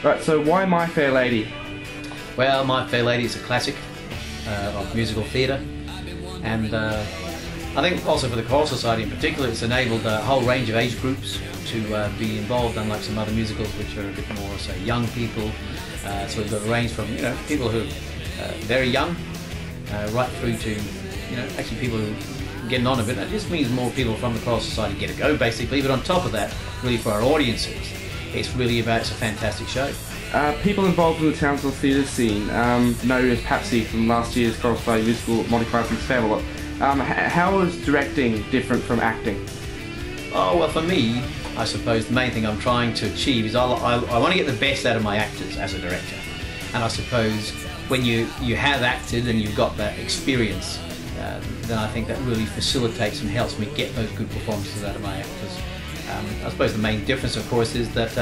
Right, so why My Fair Lady? Well, My Fair Lady is a classic of musical theatre, and I think also for the Choral Society in particular, it's enabled a whole range of age groups to be involved, unlike some other musicals which are a bit more, say, young people. So we've got a range from, people who are very young, right through to, actually people who are getting on a bit. That just means more people from the Choral Society get a go, basically. But on top of that, really for our audiences, it's a fantastic show. People involved in the Townsville theatre scene know you as Papsy from last year's Choral Society musical Monty Python's Spamalot. How is directing different from acting? Oh, well, for me, I suppose the main thing I'm trying to achieve is I want to get the best out of my actors as a director. And I suppose when you have acted and you've got that experience, then I think that really facilitates and helps me get those good performances out of my actors. I suppose the main difference, of course, is that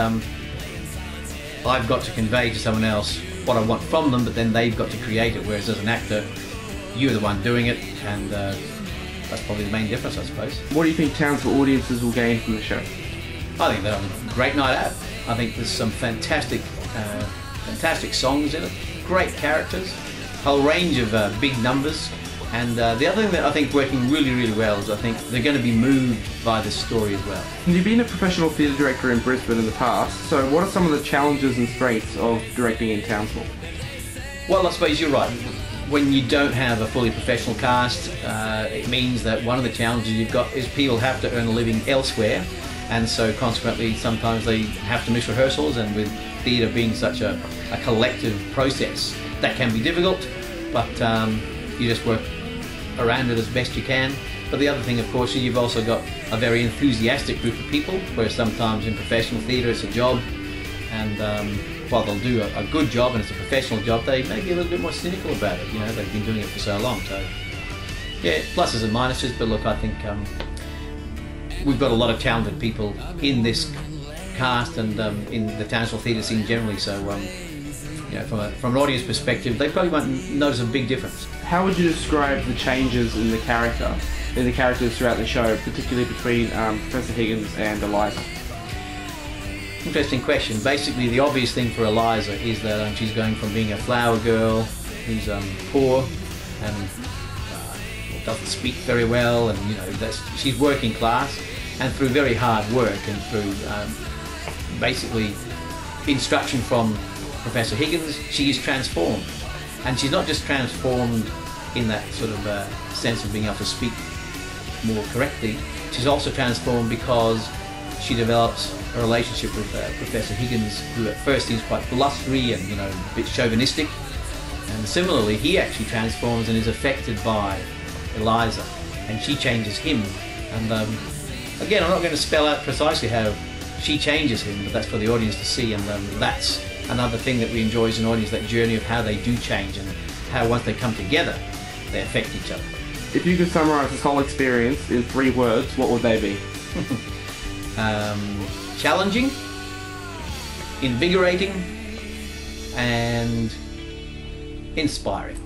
I've got to convey to someone else what I want from them, but then they've got to create it, whereas as an actor, you're the one doing it, and that's probably the main difference, I suppose. What do you think Townsville audiences will gain from the show? I think they'll have a great night out. I think there's some fantastic songs in it, great characters, a whole range of big numbers, and the other thing that I think working really, really well is I think they're going to be moved by the story as well. You've been a professional theatre director in Brisbane in the past, so what are some of the challenges and strengths of directing in Townsville? Well, I suppose you're right. When you don't have a fully professional cast, it means that one of the challenges you've got is people have to earn a living elsewhere, and so consequently sometimes they have to miss rehearsals, and with theatre being such a collective process, that can be difficult, but you just work around it as best you can. But the other thing, of course, is you've also got a very enthusiastic group of people, where sometimes in professional theatre it's a job, and while they'll do a good job and it's a professional job, they may be a little bit more cynical about it. They've been doing it for so long. So yeah, pluses and minuses, but look, I think we've got a lot of talented people in this cast and in the Townsville theatre scene generally, so from an audience perspective, they probably won't notice a big difference. How would you describe the changes in the characters throughout the show, particularly between Professor Higgins and Eliza? Interesting question. Basically, the obvious thing for Eliza is that she's going from being a flower girl who's poor and doesn't speak very well, and she's working class, and through very hard work and through basically instruction from Professor Higgins, she is transformed. And she's not just transformed in that sort of sense of being able to speak more correctly, she's also transformed because she develops a relationship with Professor Higgins, who at first seems quite blustery and a bit chauvinistic. And similarly, he actually transforms and is affected by Eliza, and she changes him. And again, I'm not going to spell out precisely how she changes him, but that's for the audience to see, and that's another thing that we enjoy as an audience, that journey of how they do change and how once they come together, they affect each other. If you could summarise this whole experience in 3 words, what would they be? Challenging, invigorating, and inspiring.